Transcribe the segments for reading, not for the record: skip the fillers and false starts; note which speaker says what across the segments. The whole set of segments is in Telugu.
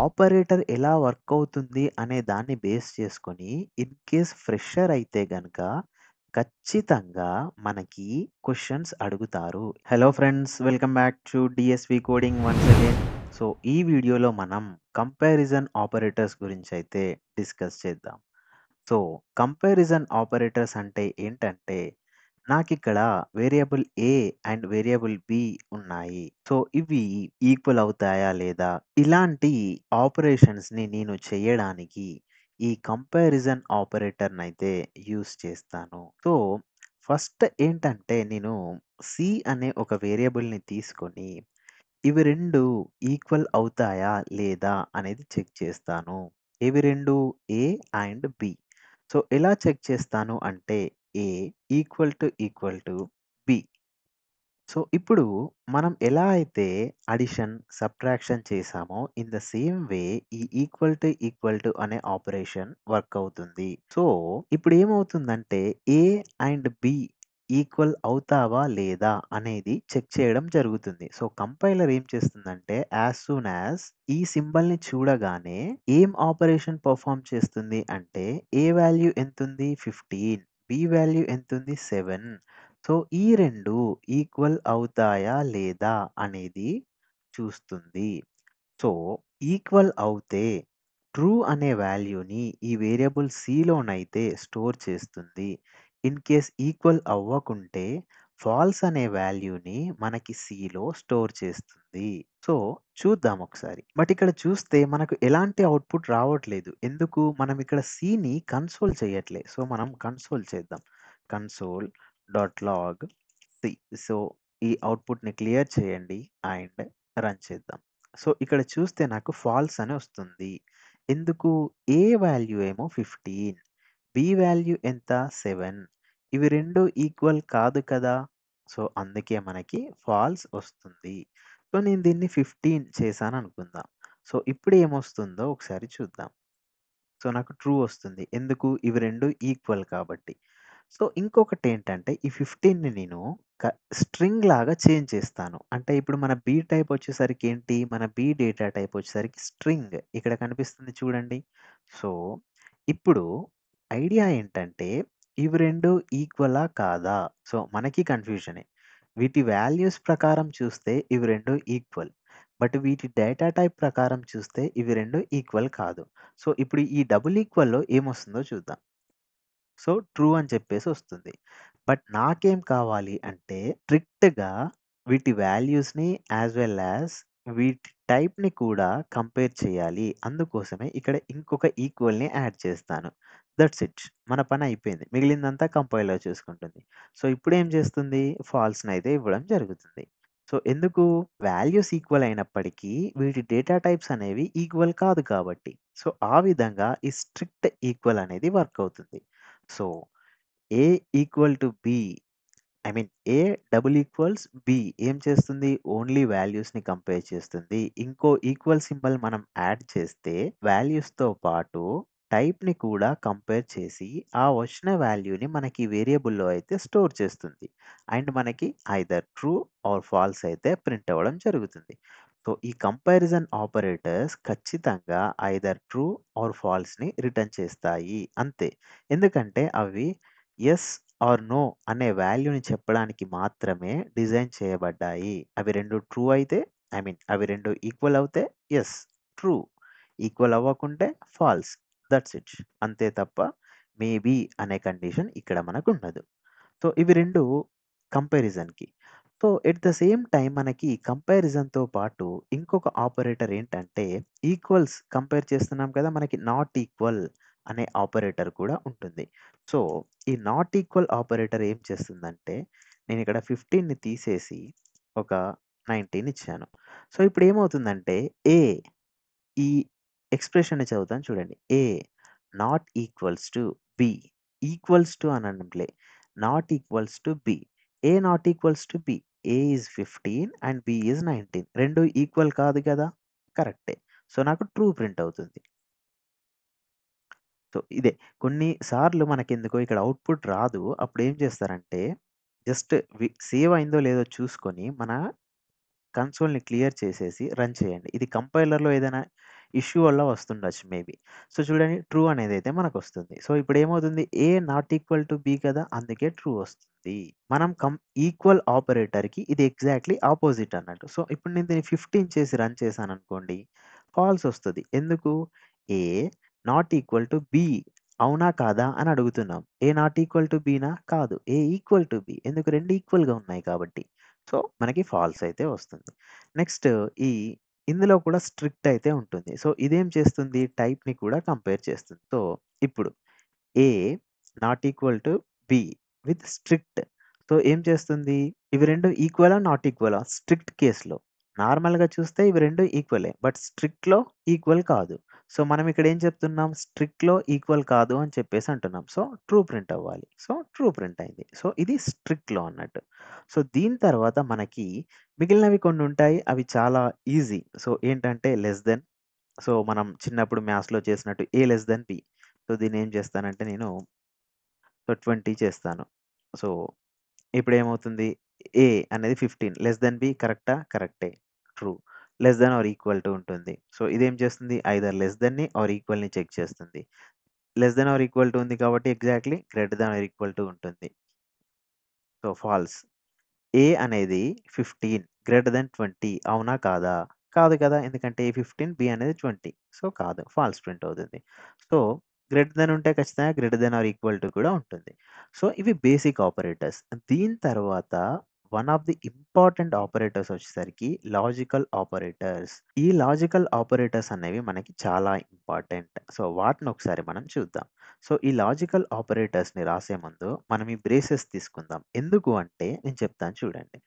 Speaker 1: ఆపరేటర్ ఎలా వర్క్ అవుతుంది అనే దాన్ని బేస్ చేసుకొని ఇన్ కేస్ ఫ్రెషర్ అయితే గనక ఖచ్చితంగా మనకి క్వెషన్స్ అడుగుతారు. Hello friends, welcome back to DSV coding once again. So ఈ వీడియోలో మనం కంపారిజన్ ఆపరేటర్స్ గురించి అయితే డిస్కస్ చేద్దాం. సో కంపారిజన్ ఆపరేటర్స్ అంటే ఏంటంటే నాకిక్కడ variable A and variable B ఉన్నాయి. సో ఇవి ఈక్వల్ అవుతాయా లేదా? ఇలాంటి ఆపరేషన్స్‌ని నేను చేయడానికి ఈ కంపారిజన్ ఆపరేటర్‌నయితే యూజ్ చేస్తాను. సో ఫస్ట్ ఏంటంటే నేను సి అనే ఒక వేరియబుల్‌ని తీసుకొని ఇవి 2 ఈక్వల్ అవుతాయా లేదా అనేది చెక్ చేస్తాను. ఇవి 2 ఏ అండ్ బి. సో ఎలా చెక్ చేస్తాను అంటే ఏ ఈక్వల్ టు బి. సో ఇప్పుడు మనం ఎలా అయితే అడిషన్, సబ్ట్రాక్షన్ చేసామో ఇన్ ద సేమ్ వే ఈ ఈక్వల్ టు అనే ఆపరేషన్ వర్క్ అవుతుంది. సో ఇప్పుడు ఏమవుతుందంటే ఏ అండ్ బి ఈక్వల్ అవుతావా లేదా అనేది చెక్ చేయడం జరుగుతుంది. సో కంపైలర్ ఏం చేస్తుందంటే యాజ్ సూన్ యాజ్ ఈ సింబల్ ని చూడగానే ఏం ఆపరేషన్ పర్ఫామ్ చేస్తుంది అంటే ఏ వాల్యూ ఎంతుంది 15, బి వాల్యూ ఎంతుంది 7. సో ఈ 2 ఈక్వల్ అవుతాయా లేదా అనేది చూస్తుంది. సో ఈక్వల్ అవుతే ట్రూ అనే వాల్యూని ఈ వేరియబుల్ సిలోనైతే స్టోర్ చేస్తుంది. ఇన్ కేస్ ఈక్వల్ అవ్వకుంటే ఫాల్స్ అనే వాల్యూని మనకి సిలో స్టోర్ చేస్తుంది. సో చూద్దాం ఒకసారి. బట్ ఇక్కడ చూస్తే మనకు ఎలాంటి అవుట్పుట్ రావట్లేదు. ఎందుకు? మనం ఇక్కడ సిని కన్సోల్ చేయట్లే. సో మనం కన్సోల్ చేద్దాం. Console dot log C. So ఈ అవుట్పుట్ని క్లియర్ చేయండి అండ్ రన్ చేద్దాం. సో ఇక్కడ చూస్తే నాకు ఫాల్స్ అని వస్తుంది. ఎందుకు? ఏ వాల్యూ ఏమో 15, బి వాల్యూ ఎంత 7. ఇవి 2 ఈక్వల్ కాదు కదా! సో అందుకే మనకి ఫాల్స్ వస్తుంది. సో నేను దీన్ని 15 చేశాననుకుందాం. సో ఇప్పుడు ఏమొస్తుందో ఒకసారి చూద్దాం. సో నాకు ట్రూ వస్తుంది. ఎందుకు? ఇవి 2 ఈక్వల్ కాబట్టి. సో ఇంకొకటేంటంటే ఈ 15ని నేను స్ట్రింగ్ లాగా చేంజ్ చేస్తాను. అంటే ఇప్పుడు మన బి టైప్ వచ్చేసరికి ఏంటి? మన బి డేటా టైప్ వచ్చేసరికి స్ట్రింగ్. ఇక్కడ కనిపిస్తుంది చూడండి. సో ఇప్పుడు ఐడియా ఏంటంటే ఇవి 2 ఈక్వలా కాదా? సో మనకి కన్‌ఫ్యూజనే. వీటి వాల్యూస్ ప్రకారం చూస్తే ఇవి 2 ఈక్వల్. బట్ వీటి డేటా టైప్ ప్రకారం చూస్తే ఇవి 2 ఈక్వల్ కాదు. సో ఇప్పుడు ఈ డబుల్ ఈక్వల్‌లో ఏమొస్తుందో చూద్దాం. సో ట్రూ అని చెప్పేసి వస్తుంది. బట్ నాకేం కావాలి అంటే స్ట్రిక్ట్‌గా వీటి వాల్యూస్‌ని యాస్ వెల్ యాస్ వీటి టైప్‌ని కూడా కంపేర్ చేయాలి. అందుకోసమే ఇక్కడ ఇంకొక ఈక్వల్‌ని యాడ్ చేస్తాను. That's it. మన పని అయిపోయింది. మిగిలిందంతా కంపైలర్ చూసుకుంటుంది. సో ఇప్పుడేం చేస్తుంది? ఫాల్స్‌నయితే ఇవ్వడం జరుగుతుంది. సో ఎందుకు? వాల్యూస్ ఈక్వల్ అయినప్పటికీ వీటి డేటా టైప్స్ అనేవి ఈక్వల్ కాదు కాబట్టి. సో ఆ విధంగా ఈ స్ట్రిక్ట్ ఈక్వల్ అనేది వర్క్ అవుతుంది. So A equal to B, I mean A double equals B ఏం చేస్తుంది? ఓన్లీ వాల్యూస్‌ని కంపేర్ చేస్తుంది. ఇంకో ఈక్వల్ సింబల్ మనం యాడ్ చేస్తే వాల్యూస్‌తో పాటు టైప్‌ని కూడా కంపేర్ చేసి ఆ వచ్చిన వాల్యూని మనకి వేరియబుల్‌లో అయితే స్టోర్ చేస్తుంది. అండ్ మనకి ఐదర్ ట్రూ ఆర్ ఫాల్స్ అయితే ప్రింట్ అవ్వడం జరుగుతుంది. సో ఈ కంపారిజన్ ఆపరేటర్స్ ఖచ్చితంగా ఐదర్ ట్రూ ఆర్ ఫాల్స్‌ని రిటర్న్ చేస్తాయి అంతే. ఎందుకంటే అవి యెస్ ఆర్ నో అనే వాల్యూని చెప్పడానికి మాత్రమే డిజైన్ చేయబడ్డాయి. అవి 2 ట్రూ అయితే, ఐ మీన్ అవి 2 ఈక్వల్ అవుతే యెస్ ట్రూ. ఈక్వల్ అవ్వకుంటే ఫాల్స్. That's it. అంతే తప్ప మేబీ అనే కండిషన్ ఇక్కడ మనకుండదు. సో ఇవి 2 కంపారిజన్‌కి. So at the same time మనకి కంపారిజన్‌తో పాటు ఇంకొక ఆపరేటర్ ఏంటంటే ఈక్వల్స్ కంపేర్ చేస్తున్నాం కదా! మనకి నాట్ ఈక్వల్ అనే ఆపరేటర్ కూడా ఉంటుంది. సో ఈ నాట్ ఈక్వల్ ఆపరేటర్ ఏం చేస్తుందంటే నేనిక్కడ 15ని తీసేసి ఒక 19 ఇచ్చాను. సో ఇప్పుడేమవుతుందంటే ఏ ఈ ఎక్స్‌ప్రెషన్‌ని చదువుతాను చూడండి. A not equals to B. Equals to అని అనట్లే. Not equals to B. A not equals to B. A is 15 and B is 19. 2 equal కాదు కదా! కరెక్టే. సో నాకు ట్రూ ప్రింట్ అవుతుంది. సో ఇదే. కొన్ని సార్లు మనకెందుకో ఇక్కడ అవుట్‌పుట్ రాదు. అప్పుడేం చేస్తారంటే జస్ట్ సేవ్ అయిందో లేదో చూసుకొని మన కన్సోల్‌ని క్లియర్ చేసేసి రన్ చేయండి. ఇది కంపైలర్‌లో ఏదైనా ఇష్యూ వల్ల వస్తుండొచ్చు మేబీ. సో, చూడండి ట్రూ అనేదైతే మనకొస్తుంది. సో, ఇప్పుడేమవుతుంది A not equal to B కదా! అందుకే ట్రూ వస్తుంది. మనం ఈక్వల్ ఆపరేటర్‌కి ఇది ఎగ్జాక్ట్‌లీ అపోజిట్ అన్నట్టు. సో, ఇప్పుడు నేను దీన్ని 15 చేసి రన్ చేశాననుకోండి ఫాల్స్ వస్తది. ఎందుకు? ఏ నాట్ ఈక్వల్ టు బి అవునా? కాదా? అని అడుగుతున్నాం. ఏ నాట్ ఈక్వల్ టు బినా? కాదు. ఏ ఈక్వల్ టు బి. ఎందుకు? 2 ఈక్వల్‌గా ఉన్నాయి కాబట్టి. సో, మనకి ఫాల్స్ అయితే వస్తుంది. నెక్స్ట్ ఈ ఇందులో కూడా స్ట్రిక్ట్ అయితే ఉంటుంది. సో, ఇదేం చేస్తుంది? టైప్‌ని కూడా కంపేర్ చేస్తుంది. సో, ఇప్పుడు A not equal to B with strict. So, ఏం చేస్తుంది? ఇవి 2 ఈక్వలా? నాట్ ఈక్వలా? స్ట్రిక్ట్ కేస్‌లో. నార్మల్‌గా చూస్తే ఇవి 2 ఈక్వలే. బట్ స్ట్రిక్ట్‌లో ఈక్వల్ కాదు. సో, మనం ఇక్కడ ఏం చెప్తున్నాం? స్ట్రిక్ట్‌లో ఈక్వల్ కాదు అని చెప్పేసి అంటున్నాం. సో, ట్రూ ప్రింట్ అవ్వాలి. సో, ట్రూ ప్రింట్ అయింది. సో, ఇది స్ట్రిక్ట్‌లో అన్నట్టు. సో, దీని తర్వాత మనకి మిగిలినవి కొన్ని ఉంటాయి. అవి చాలా ఈజీ. సో, ఏంటంటే లెస్ దెన్. సో, మనం చిన్నప్పుడు మ్యాథ్స్‌లో చేసినట్టు ఏ లెస్ దెన్ బి. సో, దీన్నేం చేస్తానంటే నేను సో, 20 చేస్తాను. సో, ఇప్పుడేమవుతుంది? ఏ అనేది 15 లెస్ థాన్ బి కరెక్టా? కరెక్టే. True. Less than or equal to ఉంటుంది. సో, ఇదేం చేస్తుంది? ఐదర్ లెస్ థాన్‌ని ఆర్ ఈక్వల్‌ని చెక్ చేస్తుంది. Less than or equal to ఉంది కాబట్టి exactly greater than or equal to ఉంటుంది. So, false. ఏ అనేది 15 గ్రేటర్ థాన్ 20 అవునా? కాదా? కాదు కదా! ఎందుకంటే ఏ 15 బి అనేది 20. సో, కాదు. ఫాల్స్ ప్రింట్ అవుతుంది. సో, గ్రేటర్ థాన్ ఉంటే ఖచ్చితంగా greater than or equal to కూడా ఉంటుంది. సో, ఇవి బేసిక్ ఆపరేటర్స్. దీని తర్వాత one of the important operators వచ్చేసరికి లాజికల్ ఆపరేటర్స్. ఈ లాజికల్ ఆపరేటర్స్ అనేవి మనకి చాలా ఇంపార్టెంట్. సో, వాటిని ఒకసారి మనం చూద్దాం. సో, ఈ లాజికల్ ఆపరేటర్స్‌ని రాసే ముందు మనం ఈ బ్రేసెస్ తీసుకుందాం. ఎందుకు అంటే నేను చెప్తాను చూడండి.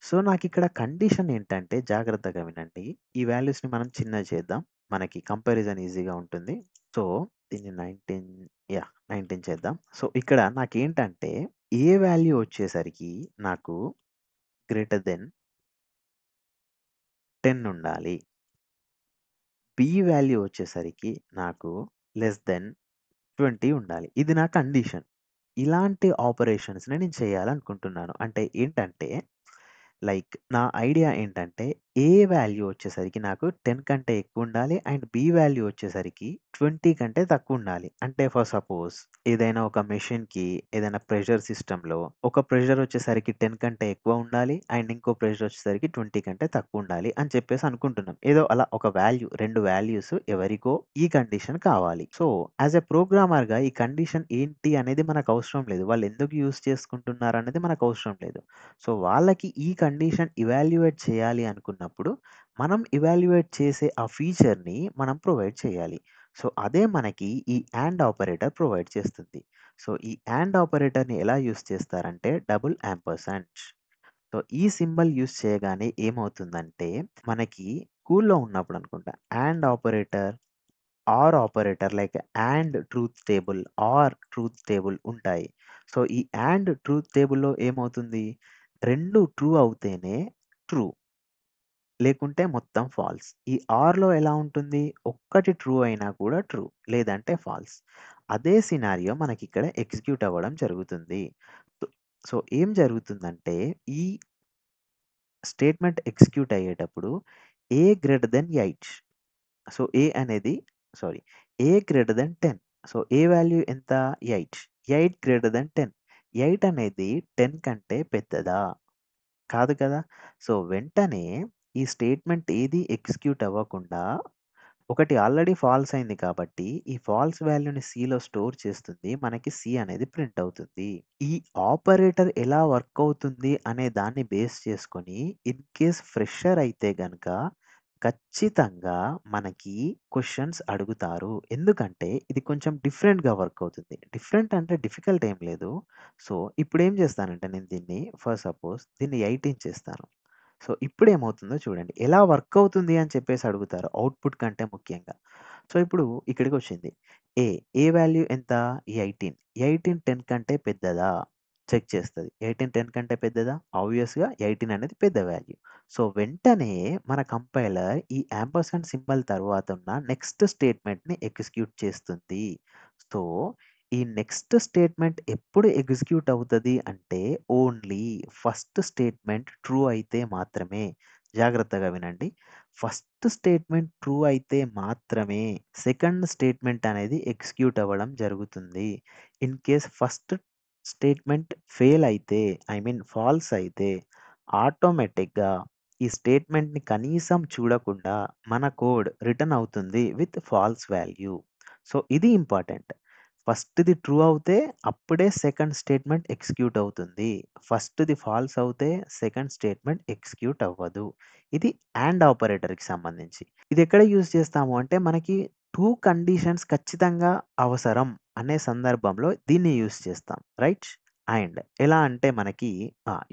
Speaker 1: సో, నాకిక్కడ కండిషన్ ఏంటంటే జాగ్రత్తగా వినండి. ఈ వాల్యూస్‌ని మనం చిన్నవి చేద్దాం. మనకి కంపారిజన్ ఈజీగా ఉంటుంది. సో, దీన్ని 19 చేద్దాం. సో, ఇక్కడ నాకేంటంటే ఏ వాల్యూ వచ్చేసరికి నాకు గ్రేటర్ దెన్ 10 ఉండాలి. బి వాల్యూ వచ్చేసరికి నాకు లెస్ దెన్ 20 ఉండాలి. ఇది నా కండిషన్. ఇలాంటి ఆపరేషన్స్‌ని నేను చేయాలనుకుంటున్నాను. అంటే ఏంటంటే, లైక్ నా ఐడియా ఏంటంటే, ఏ వాల్యూ వచ్చేసరికి నాకు 10 కంటే ఎక్కువుండాలి. అండ్ బి వాల్యూ వచ్చేసరికి 20 కంటే తక్కువుండాలి. అంటే ఫర్ సపోజ్ ఏదైనా ఒక మెషిన్‌కి ఏదైనా ప్రెషర్ సిస్టమ్‌లో ఒక ప్రెషర్ వచ్చేసరికి 10 కంటే ఎక్కువ ఉండాలి. అండ్ ఇంకో ప్రెషర్ వచ్చేసరికి 20 కంటే తక్కువుండాలి అని చెప్పేసి అనుకుంటున్నాం. ఏదో అలా ఒక వాల్యూ 2 వాల్యూస్ ఎవరికో ఈ కండిషన్ కావాలి. సో, యాస్ ఎ ప్రోగ్రామర్‌గా ఈ కండిషన్ ఏంటి అనేది మనకు అవసరం లేదు. వాళ్ళు ఎందుకు యూజ్ చేసుకుంటున్నారనేది మనకు అవసరం లేదు. సో, వాళ్ళకి ఈ కండిషన్ ఇవాల్యుయేట్ చేయాలి అనుకున్నప్పుడు, మనం ఇవాల్యుయేట్ చేసే ఆ ఫీచర్‌ని మనం ప్రొవైడ్ చేయాలి. సో, అదే మనకి ఈ యాండ్ ఆపరేటర్ ప్రొవైడ్ చేస్తుంది. సో, ఈ యాండ్ ఆపరేటర్‌ని ఎలా యూజ్ చేస్తారంటే డబుల్ యాంపర్సండ్. సో, ఈ సింబల్ యూజ్ చేయగానే ఏమవుతుందంటే, మనకి స్కూల్‌లో ఉన్నప్పుడు అనుకుంటా and operator, or operator like and truth table, or truth table ఉంటాయి. సో, ఈ అండ్ ట్రూత్ టేబుల్‌లో ఏమవుతుంది? 2 ట్రూ అవుతేనే ట్రూ. లేకుంటే మొత్తం ఫాల్స్. ఈ ఆర్‌లో ఎలా ఉంటుంది? ఒక్కటి ట్రూ అయినా కూడా ట్రూ. లేదంటే ఫాల్స్. అదే సినారియో మనకిక్కడ ఎగ్జిక్యూట్ అవ్వడం జరుగుతుంది. సో సో, ఏం జరుగుతుందంటే ఈ స్టేట్మెంట్ ఎగ్జిక్యూట్ అయ్యేటప్పుడు ఏ గ్రేటర్ థాన్ 8. సో, ఏ అనేది సారీ ఏ గ్రేటర్ థాన్ 10. సో, ఏ వాల్యూ ఎంత? 8. 8 గ్రేటర్ థాన్ 10. 8 అనేది 10 కంటే పెద్దదా? కాదు కదా! సో, వెంటనే ఈ స్టేట్మెంట్ ఏది ఎగ్జిక్యూట్ అవ్వకుండా ఒకటి ఆల్రెడీ ఫాల్స్ అయింది కాబట్టి, ఈ ఫాల్స్ వాల్యూని సిలో స్టోర్ చేస్తుంది. మనకి సి అనేది ప్రింట్ అవుతుంది. ఈ ఆపరేటర్ ఎలా వర్క్ అవుతుంది అనే దాన్ని బేస్ చేసుకొని, ఇన్ కేస్ ఫ్రెషర్ అయితే గనక ఖచ్చితంగా మనకి క్వెషన్స్ అడుగుతారు. ఎందుకంటే ఇది కొంచెం డిఫరెంట్‌గా వర్క్ అవుతుంది. డిఫరెంట్ అంటే డిఫికల్ట్ ఏం లేదు. సో, ఇప్పుడేం చేస్తానంటే నేను దీన్ని ఫర్ సపోజ్ దీన్ని 18 చేస్తాను. సో, ఇప్పుడేమవుతుందో చూడండి. ఎలా వర్క్ అవుతుంది అని చెప్పేసి అడుగుతారు. ఔట్‌పుట్ కంటే ముఖ్యంగా. సో, ఇప్పుడు ఇక్కడికొచ్చింది. ఏ, ఏ వాల్యూ ఎంత? 18. 18 10 కంటే పెద్దదా? చెక్ చేస్తది. 18 10 కంటే పెద్దదా? ఆబ్వియస్‌గా 18 అనేది పెద్ద వాల్యూ. సో, వెంటనే మన కంపైలర్ ఈ యాంపర్సాండ్ సింబల్ తర్వాత ఉన్న నెక్స్ట్ స్టేట్మెంట్‌ని ఎగ్జిక్యూట్ చేస్తుంది. సో, ఈ నెక్స్ట్ స్టేట్మెంట్ ఎప్పుడు ఎగ్జిక్యూట్ అవుతది అంటే ఓన్లీ ఫస్ట్ స్టేట్మెంట్ ట్రూ అయితే మాత్రమే. జాగ్రత్తగా వినండి. ఫస్ట్ స్టేట్మెంట్ ట్రూ అయితే మాత్రమే సెకండ్ స్టేట్మెంట్ అనేది ఎగ్జిక్యూట్ అవ్వడం జరుగుతుంది. In case first statement fail అయితే, ఐ మీన్ ఫాల్స్ అయితే ఆటోమేటిక్‌గా ఈ స్టేట్మెంట్‌ని కనీసం చూడకుండా మన కోడ్ రిటర్న్ అవుతుంది విత్ ఫాల్స్ వాల్యూ. సో, ఇది ఇంపార్టెంట్. ఫస్ట్‌ది ట్రూ అవుతే అప్పుడే సెకండ్ స్టేట్మెంట్ ఎగ్జిక్యూట్ అవుతుంది. ఫస్ట్‌ది ఫాల్స్ అవుతే సెకండ్ స్టేట్మెంట్ ఎగ్జిక్యూట్ అవ్వదు. ఇది అండ్ ఆపరేటర్‌కి సంబంధించి. ఇదెక్కడ యూజ్ చేస్తాము అంటే మనకి 2 కండిషన్స్ ఖచ్చితంగా అవసరం అనే సందర్భంలో దీన్ని యూజ్ చేస్తాం. రైట్? అండ్ ఎలా అంటే మనకి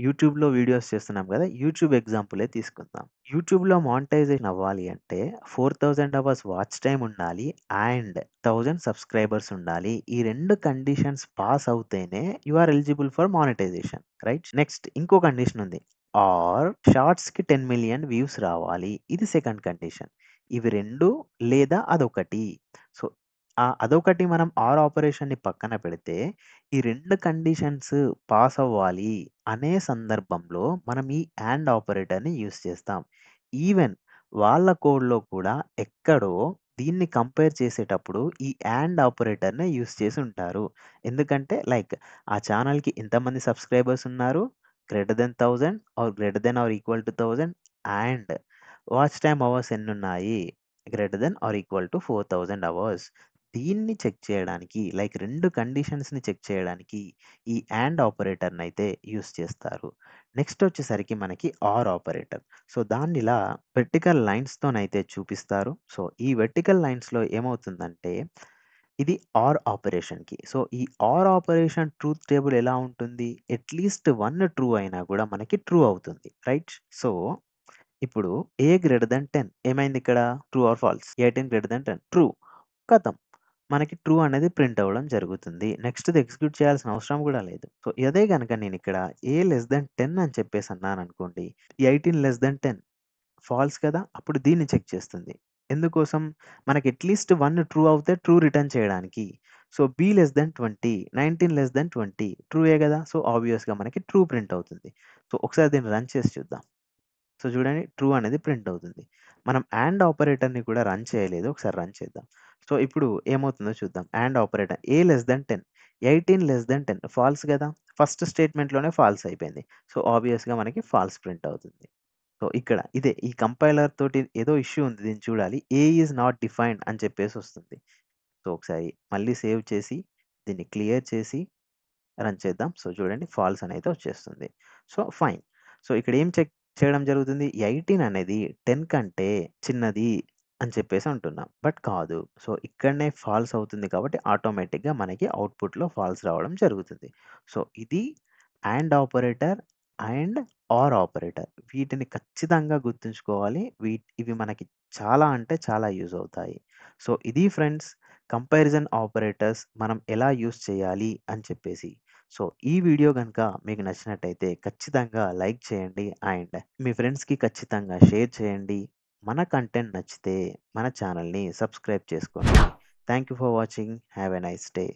Speaker 1: యూట్యూబ్‌లో వీడియోస్ చేస్తున్నాం గదా! యూట్యూబ్ ఎగ్జాంపులే తీసుకుందాం. యూట్యూబ్‌లో మానిటైజేషన్ అవ్వాలి అంటే 4000 అవర్స్ వాచ్ టైమ్ ఉండాలి. అండ్ 1000 సబ్‌స్క్రైబర్స్ ఉండాలి. ఈ 2 కండిషన్స్ పాస్ అవుతేనే you are eligible for monetization. Right? Next ఇంకో కండిషన్ ఉంది. ఆర్ షార్ట్స్‌కి 10,000,000 వ్యూస్ రావాలి. ఇది సెకండ్ కండిషన్. ఇవి 2 లేదా అదొకటి. సో, అదొకటి మనం ఆర్ ఆపరేషన్‌ని పక్కన పెడితే ఈ 2 కండిషన్స్ పాస్ అవ్వాలి అనే సందర్భంలో మనం ఈ అండ్ ఆపరేటర్‌ని యూజ్ చేస్తాం. ఈవెన్ వాళ్ళ కోడ్‌లో కూడా ఎక్కడో దీన్ని కంపేర్ చేసేటప్పుడు ఈ అండ్ ఆపరేటర్‌నే యూజ్ చేసుంటారు. ఎందుకంటే లైక్ ఆ ఛానెల్‌కి ఇంతమంది సబ్‌స్క్రైబర్స్ ఉన్నారు. Greater than 1000 or greater than or equal to 1000 and watch time hours ఎన్నున్నాయి? Greater than or equal to 4000 hours. దీన్ని చెక్ చేయడానికి లైక్ 2 కండిషన్స్‌ని చెక్ చేయడానికి ఈ అండ్ ఆపరేటర్‌నైతే యూజ్ చేస్తారు. నెక్స్ట్ వచ్చేసరికి మనకి ఆర్ ఆపరేటర్. సో, దాన్నిలా వెర్టికల్ లైన్స్‌తోనైతే చూపిస్తారు. సో, ఈ వెర్టికల్ లైన్స్‌లో ఏమవుతుందంటే ఇది ఆర్ ఆపరేషన్‌కి. సో, ఈ ఆర్ ఆపరేషన్ ట్రూత్ టేబుల్ ఎలా ఉంటుంది? అట్‌లీస్ట్ 1 ట్రూ అయినా గూడా మనకి ట్రూ అవుతుంది. రైట్? సో, ఇప్పుడు ఏ గ్రేటర్ థాన్ 10 ఏమైందిక్కడ? True or false? 18 greater than 10 true. ఖతం. మనకి ట్రూ అనేది ప్రింట్ అవ్వడం జరుగుతుంది. నెక్స్ట్‌ది ఎగ్జిక్యూట్ చేయాల్సిన అవసరం గూడా లేదు. సో, అదే గనక నేనిక్కడ ఏ లెస్ థాన్ 10 అని చెప్పేసి అన్నాననుకోండి. 18 లెస్ థాన్ 10 ఫాల్స్ కదా! అప్పుడు దీన్ని చెక్ చేస్తుంది. ఎందుకోసం? మనకి అట్‌లీస్ట్ 1 ట్రూ అవుతే ట్రూ రిటర్న్ చేయడానికి. So, be less than 20, 19 less than 20 ట్రూయే గదా! సో, ఆబ్వియస్‌గా మనకి ట్రూ ప్రింట్ అవుతుంది. సో, ఒకసారి దీన్ని రన్ చేసి చూద్దాం. సో, చూడండి ట్రూ అనేది ప్రింట్ అవుతుంది. మనం అండ్ ఆపరేటర్‌ని కూడా రన్ చేయలేదు. ఒకసారి రన్ చేద్దాం. సో, ఇప్పుడు ఏమవుతుందో చూద్దాం. And operator A less than 10, 18 less than 10 false గదా! ఫస్ట్ స్టేట్మెంట్‌లోనే ఫాల్స్ అయిపోయింది. సో, ఆబ్వియస్‌గా మనకి ఫాల్స్ ప్రింట్ అవుతుంది. సో, ఇక్కడ ఇదే ఈ కంపైలర్ తోటి ఏదో ఇష్యూ ఉంది. దీన్ని చూడాలి. ఏ ఈస్ నాట్ డిఫైన్డ్ అని చెప్పేసొస్తుంది. సో, ఒకసారి మళ్ళీ సేవ్ చేసి దీన్ని క్లియర్ చేసి రన్ చేద్దాం. సో, చూడండి ఫాల్స్ అనైతే వచ్చేస్తుంది. So, fine. సో, ఇక్కడ ఏం చెక్ చేయడం జరుగుతుంది? 18 అనేది 10 కంటే చిన్నది అని చెప్పేసి అంటున్నాం. బట్ కాదు. సో, ఇక్కడనే ఫాల్స్ అవుతుంది కాబట్టి ఆటోమేటిక్‌గా మనకి అవుట్‌పుట్‌లో ఫాల్స్ రావడం జరుగుతుంది. సో, ఇది and operator and or operator. వీటిని ఖచ్చితంగా గుర్తుంచుకోవాలి. ఇవి మనకి చాలా అంటే చాలా యూజ్ అవుతాయి. సో, ఇది ఫ్రెండ్స్ కంపారిజన్ ఆపరేటర్స్ మనం ఎలా యూజ్ చేయాలి అని చెప్పేసి. సో, ఈ వీడియో గనుక మీకు నచ్చినట్టయితే ఖచ్చితంగా లైక్ చేయండి. అండ్ మీ ఫ్రెండ్స్‌కి ఖచ్చితంగా షేర్ చేయండి. మన కంటెంట్ నచ్చితే మన ఛానెల్‌ని సబ్స్క్రైబ్ చేసుకోండి. Thank you for watching. Have a nice day.